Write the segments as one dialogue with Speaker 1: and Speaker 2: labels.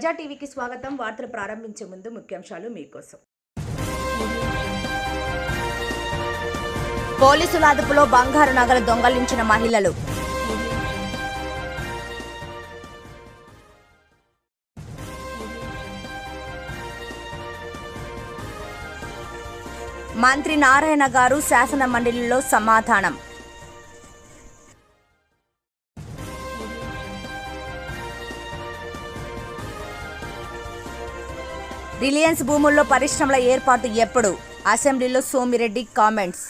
Speaker 1: ప్రజా టీవీకి స్వాగతం. వార్తలు ప్రారంభించే ముందు ముఖ్యాంశాలు మీకోసం. పోలీసుల అదుపులో బంగారు నగలు దొంగలించిన మహిళలు. మంత్రి నారాయణ గారు శాసన మండలిలో సమాధానం. రిలయన్స్ భూముల్లో పరిశ్రమల ఏర్పాటు ఎప్పుడు? అసెంబ్లీలో సోమిరెడ్డి కామెంట్స్.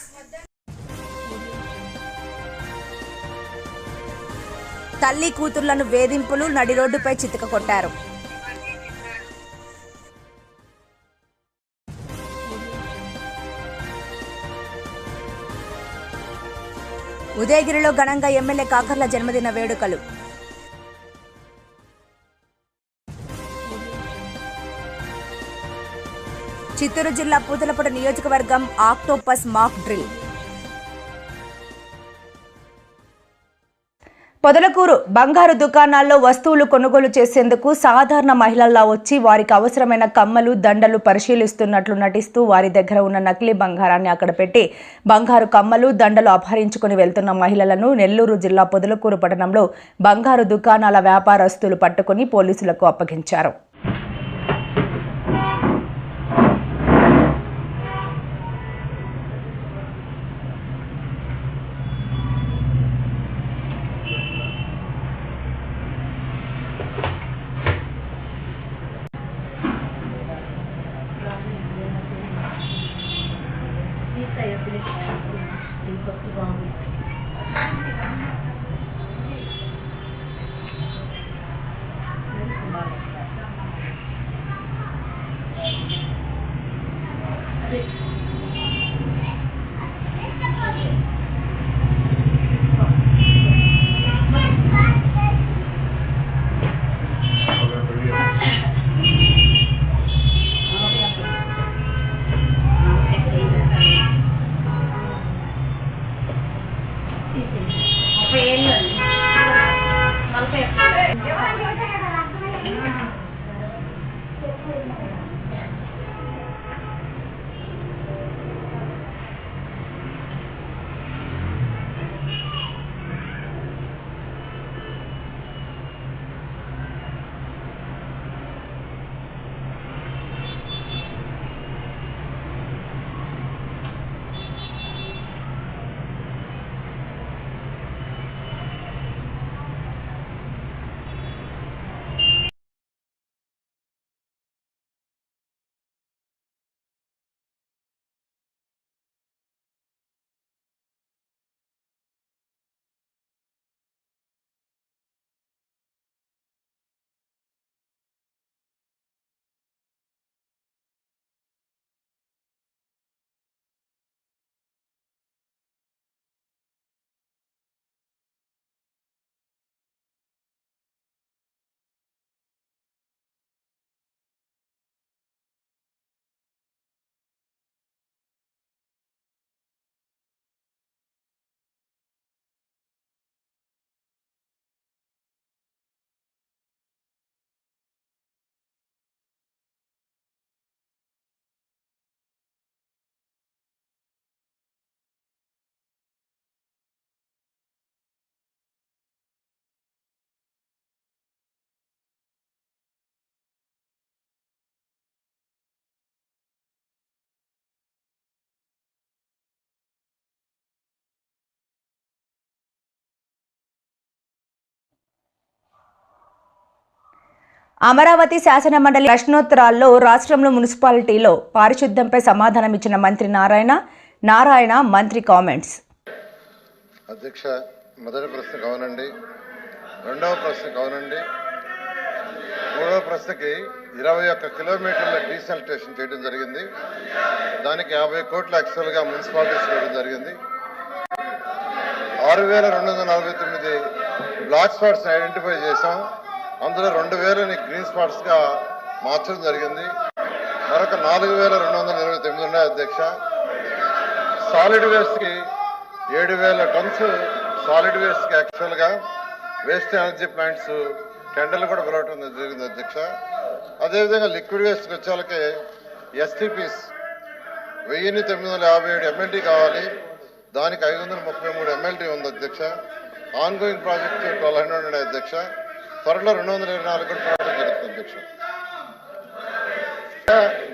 Speaker 1: తల్లి కూతుర్లను వేధింపులు, నడి రోడ్డుపై చితక కొట్టారు. ఉదయగిరిలో ఘనంగా ఎమ్మెల్యే కాకర్ల జన్మదిన వేడుకలు. చిత్తూరు జిల్లా పూతలపూడి నియోజకవర్గం ఆక్టోపస్ మాక్ డ్రిల్. పొదలకూరు బంగారు దుకాణాల్లో వస్తువులు కొనుగోలు చేసేందుకు సాధారణ మహిళల్లా వచ్చి వారికి అవసరమైన కమ్మలు, దండలు పరిశీలిస్తున్నట్లు నటిస్తూ వారి దగ్గర ఉన్న నకిలీ బంగారాన్ని అక్కడ పెట్టి బంగారు కమ్మలు, దండలు అపహరించుకుని వెళ్తున్న మహిళలను నెల్లూరు జిల్లా పొదలకూరు పట్టణంలో బంగారు దుకాణాల వ్యాపారస్తులు పట్టుకుని పోలీసులకు అప్పగించారు. అమరావతి శాసన మండలి ప్రశ్నోత్తరాల్లో రాష్ట్రంలో మున్సిపాలిటీలో పారిశుద్ధ్యంపై సమాధానమిచ్చిన మంత్రి నారాయణ మంత్రి కామెంట్స్.
Speaker 2: అధ్యక్ష, మొదటి ప్రశ్న కావనండి, రెండవ ప్రశ్న కావనండి, మూడవ ప్రశ్నకి 21 కిలోమీటర్ల డీసెల్టేషన్ చేయడం జరిగింది. దానికి 50 కోట్ల యాక్చువల్గా మున్సిపాలిటీస్ చేయడం జరిగింది. 6249 బ్లాక్ స్పాట్స్ ఐడెంటిఫై చేశాం. అందులో 2000ని గ్రీన్ స్పాట్స్ గా మార్చడం జరిగింది. మరొక 4229 ఉన్నాయి అధ్యక్ష. సాలిడ్ వేస్ట్ కి 7000 టన్స్ సాలిడ్ వేస్ట్ కి యాక్చువల్ గా వేస్ట్ ఎనర్జీ ప్లాంట్స్ టెండర్లు కూడా పిలవటం జరిగింది అధ్యక్ష. అదేవిధంగా లిక్విడ్ వేస్ట్ వచ్చేలకి ఎస్టీపీస్ 1957 MLD కావాలి. దానికి 533 MLD ఉంది అధ్యక్ష. ఆన్గోయింగ్ ప్రాజెక్టు 1200 అధ్యక్ష. త్వరలో 224 కూడా ప్రాజెక్ట్ జరుగుతుంది అధ్యక్ష.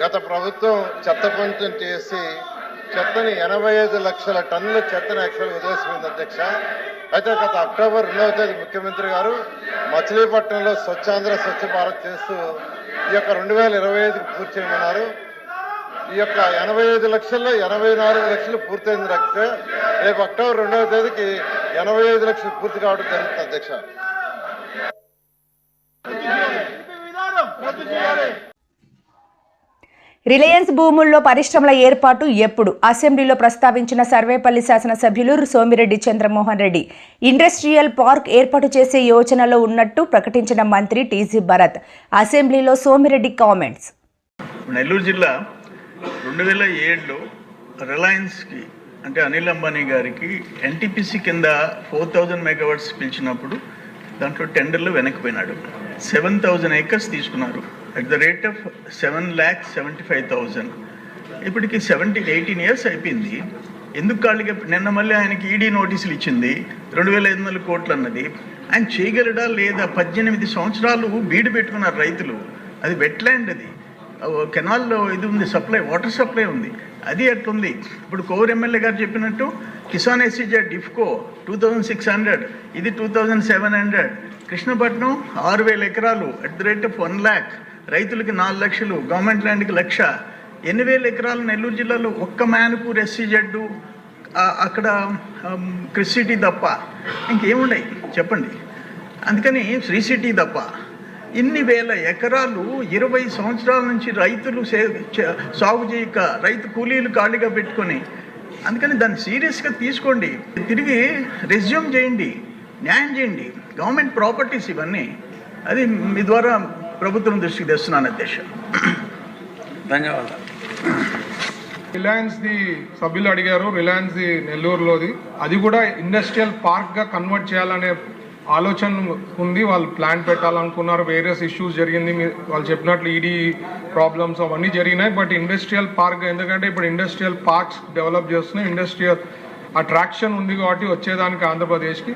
Speaker 2: గత ప్రభుత్వం చెత్త పంపిణీ చేసి చెత్తని 85 లక్షల టన్నుల చెత్తని యాక్చువల్ వదిలేసిపోయింది అధ్యక్ష. అయితే గత అక్టోబర్ 2వ తేదీ ముఖ్యమంత్రి గారు మచిలీపట్నంలో స్వచ్ఛాంధ్ర స్వచ్ఛ భారత్ చేస్తూ ఈ యొక్క 2025కి పూర్తి చేయమన్నారు. ఈ యొక్క 85 లక్షల్లో 84 లక్షలు పూర్తయింది. రేపు అక్టోబర్ 2వ తేదీకి 85 లక్షలు పూర్తి కావడం జరుగుతుంది అధ్యక్ష.
Speaker 1: రిలయన్స్ భూముల్లో పరిశ్రమల ఏర్పాటు ఎప్పుడు? అసెంబ్లీలో ప్రస్తావించిన సర్వేపల్లి శాసనసభ్యులు సోమిరెడ్డి చంద్రమోహన్ రెడ్డి. ఇండస్ట్రియల్ పార్క్ ఏర్పాటు చేసే యోచనలో ఉన్నట్టు ప్రకటించిన మంత్రి టీజీ భరత్. అసెంబ్లీలో సోమిరెడ్డి కామెంట్స్.
Speaker 3: నెల్లూరు జిల్లా 2007లో రిలయన్స్కి అంటే అనిల్ అంబానీ గారికి ఎన్టీపీసీ కింద 4000 మెగావాట్స్ పిలిచినప్పుడు దాంట్లో టెండర్లు వెనక్కిపోయినాడు. 7000 acres తీసుకున్నారు అట్ ద రేట్ ఆఫ్ 7,75,000. ఇప్పటికి 18 years అయిపోయింది. ఎందుకు ఖాళీగా? నిన్న మళ్ళీ ఆయనకి ఈడీ నోటీసులు ఇచ్చింది 2,500 కోట్లు అన్నది. ఆయన చేయగలడా లేదా? 18 సంవత్సరాలు బీడు పెట్టుకున్నారు రైతులు. అది వెట్లాండ్, అది కెనాల్లో ఇది ఉంది, సప్లై, వాటర్ సప్లై ఉంది. అది అట్లుంది. ఇప్పుడు కోవూరు ఎమ్మెల్యే గారు చెప్పినట్టు కిసాన్ ఎస్సీజెడ్ ఇఫ్కో 2600, ఇది 2700. కృష్ణపట్నం 6,000 ఎకరాలు at the rate of 1 lakh, రైతులకి 4 లక్షలు, గవర్నమెంట్ ల్యాండ్కి 1,00,000. 8,000 ఎకరాలు నెల్లూరు జిల్లాలో ఒక్క మ్యాన్పూర్ ఎస్సీజెడ్, అక్కడ క్రిస్ సిటీ తప్ప ఇంకేమున్నాయి చెప్పండి. అందుకని శ్రీ సిటీ తప్ప ఇన్ని వేల ఎకరాలు 20 సంవత్సరాల నుంచి రైతులు సాగు చేయక రైతు కూలీలు ఖాళీగా పెట్టుకొని, అందుకని దాన్ని సీరియస్గా తీసుకోండి. తిరిగి రెజ్యూమ్ చేయండి, న్యాయం చేయండి. గవర్నమెంట్ ప్రాపర్టీస్ ఇవన్నీ. అది మీ ద్వారా ప్రభుత్వం దృష్టికి తెస్తున్నాను అధ్యక్ష.
Speaker 4: ధన్యవాదాలు.
Speaker 5: రిలయన్స్ది సభ్యులు అడిగారు, రిలయన్స్ది నెల్లూరులోది, అది కూడా ఇండస్ట్రియల్ పార్క్గా కన్వర్ట్ చేయాలనే ఆలోచన ఉంది. వాళ్ళు ప్లాన్ పెట్టాలనుకున్నారు. వేరియస్ ఇష్యూస్ జరిగింది, వాళ్ళు చెప్పినట్లు ఈడీ ప్రాబ్లమ్స్ అవన్నీ జరిగినాయి. బట్ ఇండస్ట్రియల్ పార్క్, ఎందుకంటే ఇప్పుడు ఇండస్ట్రియల్ పార్క్స్ డెవలప్ చేస్తున్నాయి, ఇండస్ట్రియల్ అట్రాక్షన్ ఉంది కాబట్టి వచ్చేదానికి ఆంధ్రప్రదేశ్కి.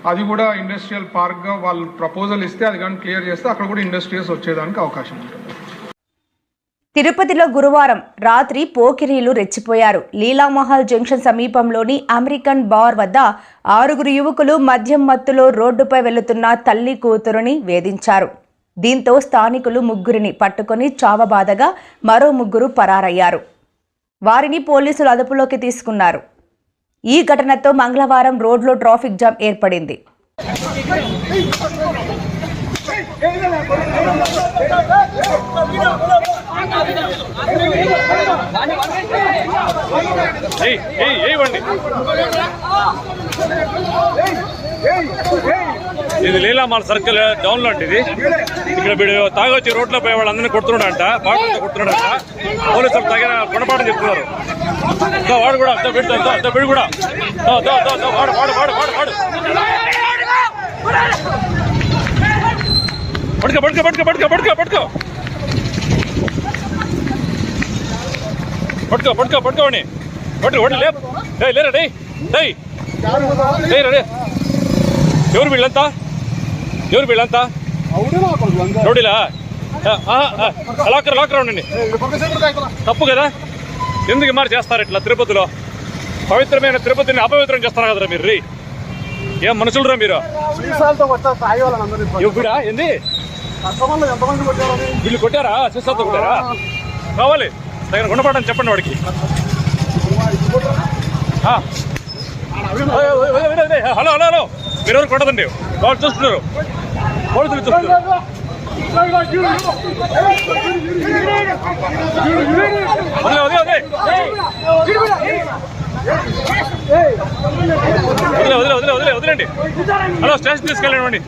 Speaker 5: అది కూడా ఇండస్ట్రియల్ పార్క్గా వాళ్ళు ప్రపోజల్ ఇస్తే అది కానీ క్లియర్ చేస్తే అక్కడ కూడా ఇండస్ట్రీస్ వచ్చేదానికి అవకాశం ఉంటుంది.
Speaker 1: తిరుపతిలో గురువారం రాత్రి పోకిరీలు రెచ్చిపోయారు. లీలామహల్ జంక్షన్ సమీపంలోని అమెరికన్ బార్ వద్ద 6 యువకులు మద్యం మత్తులో రోడ్డుపై వెళ్తున్న తల్లి కూతురుని వేధించారు. దీంతో స్థానికులు 3 పట్టుకొని చావబాదగా మరో 3 పరారయ్యారు. వారిని పోలీసులు అదుపులోకి తీసుకున్నారు. ఈ ఘటనతో మంగళవారం రోడ్లో ట్రాఫిక్ జామ్ ఏర్పడింది.
Speaker 6: ఇది లీలామాల్ సర్కిల్ డౌన్ లో ఇది. ఇక్కడ వీడు తాగొచ్చి రోడ్లో పోయే వాళ్ళందరినీ కొడుతున్నాడంట, బాటలతో కొడుతున్నాడంట. పోలీసులు తగిన గుణపాఠం చెప్తున్నారు. వాడు కూడా వీడు కూడా వాడు పడుకో పడుకో పడుకో పడుకో పడుకో పడుకో పడుకో పడుకో పడుకోండి పడుకో పడు లేరా డే రే. ఎవరు వీళ్ళంతా? రౌడీలా? లాకర్ ఉండండి. తప్పు కదా? ఎందుకు మరి చేస్తారు ఇట్లా? తిరుపతిలో పవిత్రమైన తిరుపతిని అపవిత్రం చేస్తారు కదరా మీరు. ఏం మనుషులరా మీరు? ఇప్పుడా ఏంది వీళ్ళు కొట్టారా? సీసాలతో కొట్టారా? కావాలి దగ్గర గుణపడని చెప్పండి వాడికి. హలో హలో హలో, మీరు ఎవరు కొట్టదండి, వాళ్ళు చూస్తున్నారు, పోలీసులు చూస్తున్నారు. వదిలేండి. హలో, స్టేషన్ తీసుకెళ్ళండి.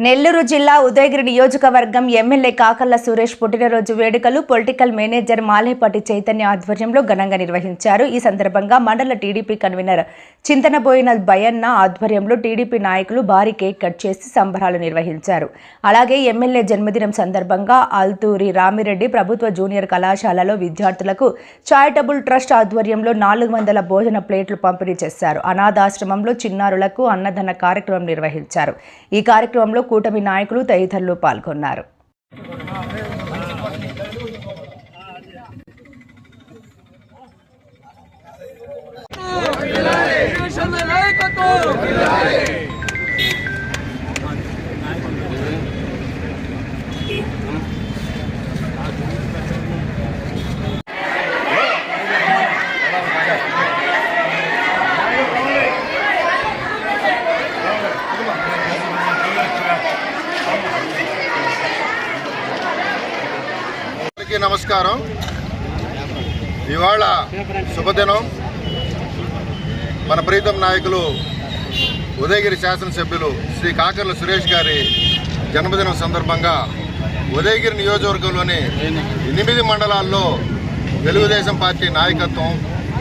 Speaker 1: నెల్లూరు జిల్లా ఉదయగిరి నియోజకవర్గం ఎమ్మెల్యే కాకర్ల సురేష్ పుట్టినరోజు వేడుకలు పొలిటికల్ మేనేజర్ మాలేపాటి చైతన్య ఆధ్వర్యంలో ఘనంగా నిర్వహించారు. ఈ సందర్భంగా మండల టీడీపీ కన్వీనర్ చింతనబోయిన బయ్యన్న ఆధ్వర్యంలో టీడీపీ నాయకులు భారీ కేక్ కట్ చేసి సంబరాలు నిర్వహించారు. అలాగే ఎమ్మెల్యే జన్మదినం సందర్భంగా ఆల్తూరి రామిరెడ్డి ప్రభుత్వ జూనియర్ కళాశాలలో విద్యార్థులకు చారిటబుల్ ట్రస్ట్ ఆధ్వర్యంలో 400 భోజన ప్లేట్లు పంపిణీ చేశారు. అనాథాశ్రమంలో చిన్నారులకు అన్నదాన కార్యక్రమం నిర్వహించారు. ఈ కార్యక్రమంలో కూటమి నాయకులు తదితరులు పాల్గొన్నారు.
Speaker 2: నమస్కారం. ఇవాళ శుభదినం. మన ప్రీతం నాయకులు ఉదయగిరి శాసనసభ్యులు శ్రీ కాకర్ల సురేష్ గారి జన్మదినం సందర్భంగా ఉదయగిరి నియోజకవర్గంలోని 8 మండలాల్లో తెలుగుదేశం పార్టీ నాయకత్వం,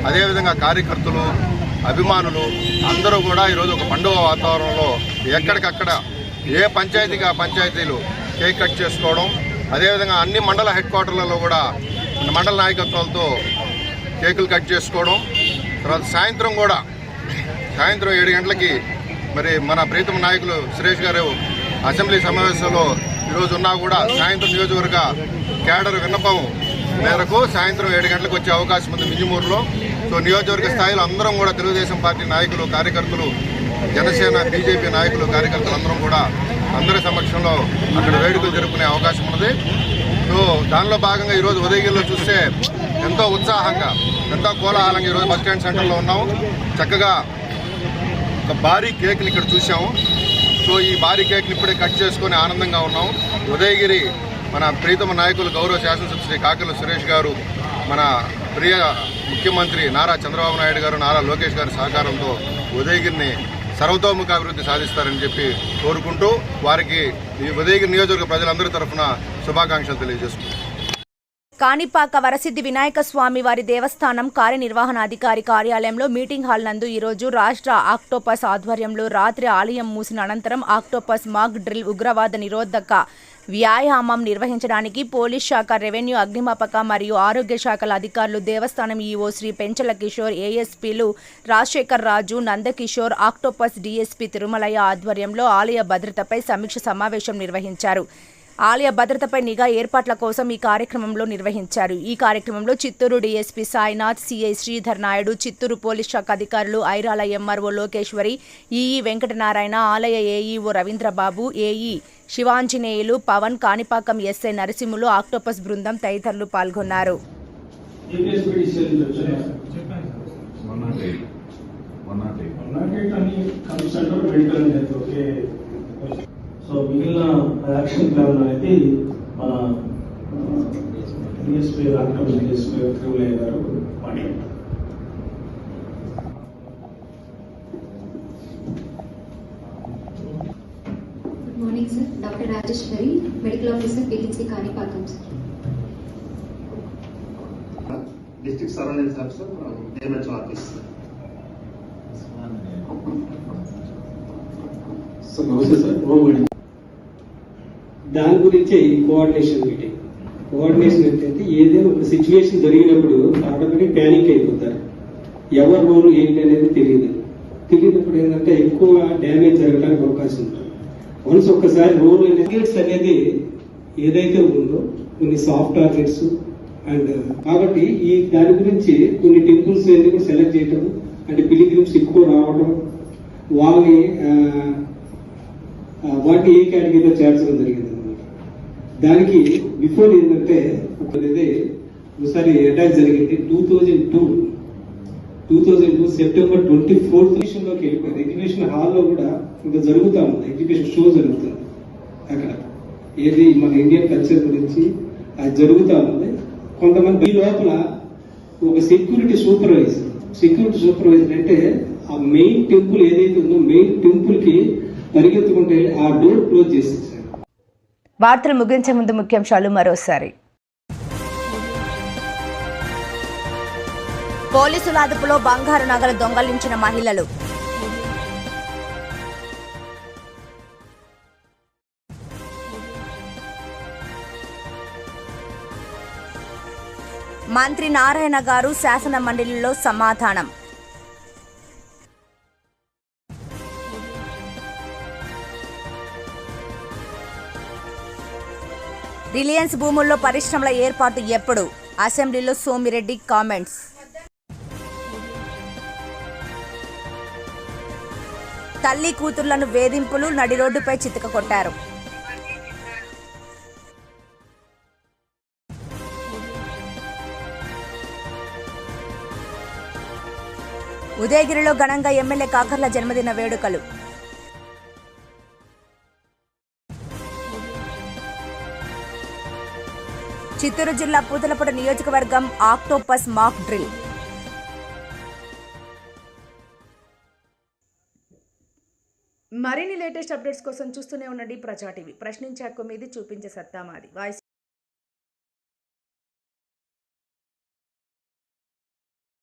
Speaker 2: అదేవిధంగా కార్యకర్తలు, అభిమానులు అందరూ కూడా ఈరోజు ఒక పండుగ వాతావరణంలో ఎక్కడికక్కడ ఏ పంచాయతీగా పంచాయతీలు కేక్ కట్ చేసుకోవడం, అదేవిధంగా అన్ని మండల హెడ్ క్వార్టర్లలో కూడా మండల నాయకత్వాలతో కేకులు కట్ చేసుకోవడం. తర్వాత సాయంత్రం 7 గంటలకి మరి మన ప్రీతం నాయకులు సురేష్ గారు అసెంబ్లీ సమావేశంలో ఈరోజు ఉన్నా కూడా సాయంత్రం నియోజకవర్గ కేడర్ విన్నపం మేరకు సాయంత్రం 7 గంటలకు వచ్చే అవకాశం ఉంది మింజమూరులో. సో నియోజకవర్గ స్థాయిలో అందరం కూడా తెలుగుదేశం పార్టీ నాయకులు, కార్యకర్తలు, జనసేన, బీజేపీ నాయకులు, కార్యకర్తలు అందరం కూడా అందరి సమక్షంలో అక్కడ వేడుకలు జరుపుకునే అవకాశం ఉన్నది. సో దానిలో భాగంగా ఈరోజు ఉదయగిరిలో చూస్తే ఎంతో ఉత్సాహంగా, ఎంతో కోలాహలంగా ఈరోజు బస్ స్టాండ్ సెంటర్లో ఉన్నాము. చక్కగా ఒక భారీ కేక్ని ఇక్కడ చూసాము. సో ఈ భారీ కేక్ని ఇప్పుడే కట్ చేసుకొని ఆనందంగా ఉన్నాము. ఉదయగిరి మన ప్రీతమ నాయకులు గౌరవ శాసనసభ్యులు శ్రీ కాకర్ల సురేష్ గారు, మన ప్రియ ముఖ్యమంత్రి నారా చంద్రబాబు నాయుడు గారు, నారా లోకేష్ గారి సహకారంతో ఉదయగిరిని సర్వతోముఖ అభివృద్ధి సాధిస్తారని చెప్పి కోరుకుంటూ వారికి ఈ ఉదయగిరి నియోజకవర్గ ప్రజలందరి తరఫున శుభాకాంక్షలు తెలియజేసుకుంటున్నాను.
Speaker 1: కాణిపాక వరసిద్ధి వినాయక స్వామి వారి దేవస్థానం కార్యనిర్వహణాధికారి కార్యాలయంలో మీటింగ్ హాల్ నందు ఈరోజు రాష్ట్ర ఆక్టోపస్ ఆధ్వర్యంలో రాత్రి ఆలయం మూసిన అనంతరం ఆక్టోపస్ మాక్ డ్రిల్ ఉగ్రవాద నిరోధక వ్యాయామం నిర్వహించడానికి పోలీస్ శాఖ, రెవెన్యూ, అగ్నిమాపక మరియు ఆరోగ్య శాఖల అధికారులు, దేవస్థానం ఈవో శ్రీ పెంచల కిషోర్, ఏఎస్పీలు రాజశేఖర్ రాజు, నందకిషోర్, ఆక్టోపస్ డీఎస్పీ తిరుమలయ్య ఆధ్వర్యంలో ఆలయ భద్రతపై సమీక్ష సమావేశం నిర్వహించారు. ఆలయ భద్రతపై నిఘా ఏర్పాట్ల కోసం ఈ కార్యక్రమంలో నిర్వహించారు. ఈ కార్యక్రమంలో Chittoor DSP Sainath, CI Sridhar Naidu, Chittoor police శాఖ అధికారులు ఐరాల ఎంఆర్ఓ లోకేశ్వరి, ఈఈ వెంకటనారాయణ, ఆలయ AEO Ravindrababu, AE Sivanjaneyulu, Pavan, Kanipakam SI Narasimhulu, Octopus బృందం తదితరులు పాల్గొన్నారు.
Speaker 4: సో మిగిలిన యాక్షన్ ప్లాన్ అనేది మన డిఎస్పీ ఆక్టోపస్ డిఎస్పీ తిరుమలయ్య గారు మాట్లాడారు.
Speaker 7: Good morning sir. Doctor Rajeshwari, medical officer, PHC Kanipakam sir.
Speaker 8: District surroundings officer, DMH office.
Speaker 4: Sir నమస్తే సార్. దాని గురించి కోఆర్డినేషన్ మీటింగ్. కోఆర్డినేషన్ ఏంటంటే ఏదైనా ఒక సిచ్యువేషన్ జరిగినప్పుడు ఆటోమేటిక్ ప్యానిక్ అయిపోతారు. ఎవరి రోలు ఏంటి అనేది తెలియనప్పుడు ఏంటంటే ఎక్కువ డ్యామేజ్ జరగడానికి అవకాశం ఉంటుంది. వన్స్ ఒక్కసారి రోల్ అనేది ఏదైతే ఉందో కొన్ని సాఫ్ట్ టార్గెట్స్ అండ్ కాబట్టి ఈ దాని గురించి కొన్ని టెంపుల్స్ కూడా సెలెక్ట్ చేయటం, అంటే పిలిగ్రిమ్స్ ఎక్కువ రావడం, వాళ్ళని వాటిని ఏ కేటగిరీలో చేర్చడం జరిగింది. దానికి బిఫోర్ ఏంటంటే ఒకసారి అటాక్ జరిగింది 2002 సెప్టెంబర్ 24th లోకి వెళ్ళిపోయింది. ఎగ్జిబిషన్ హాల్లో కూడా ఇంకా జరుగుతూ ఉంది, ఎగ్జిబిషన్ షో జరుగుతుంది అక్కడ. ఏది మన ఇండియన్ కల్చర్ గురించి అది జరుగుతూ ఉంది. కొంతమంది ఈ లోపల ఒక సెక్యూరిటీ సూపర్వైజర్ అంటే ఆ మెయిన్ టెంపుల్ ఏదైతే ఉందో మెయిన్ టెంపుల్ కి పరిగెత్తుకుంటే వెళ్ళి ఆ డోర్ క్లోజ్ చేసేసాడు.
Speaker 1: వార్తలు ముగించే ముందు ముఖ్యాంశాలు మరోసారి. పోలీసుల అదుపులో బంగారు నగలు దొంగలించిన మహిళలు. మంత్రి నారాయణ గారు శాసన మండలిలో సమాధానం. రిలయన్స్ భూముల్లో పరిశ్రమల ఏర్పాటు ఎప్పుడు? అసెంబ్లీలో సోమిరెడ్డి కామెంట్స్. తల్లి కూతుర్లను వేధింపులు, నడి రోడ్డుపై చితక కొట్టారు. ఉదయగిరిలో ఘనంగా ఎమ్మెల్యే కాకర్ల జన్మదిన వేడుకలు. చిత్తూరు జిల్లా పూతలపూడి నియోజకవర్గం ఆక్టోపస్ మాక్ డ్రిల్. మరిన్ని లేటెస్ట్ అప్డేట్స్ కోసం చూస్తూనే ఉండండి ప్రజా టీవీ. ప్రశ్నించే హక్కు మీది, చూపించే సత్తా మాది. వాయిస్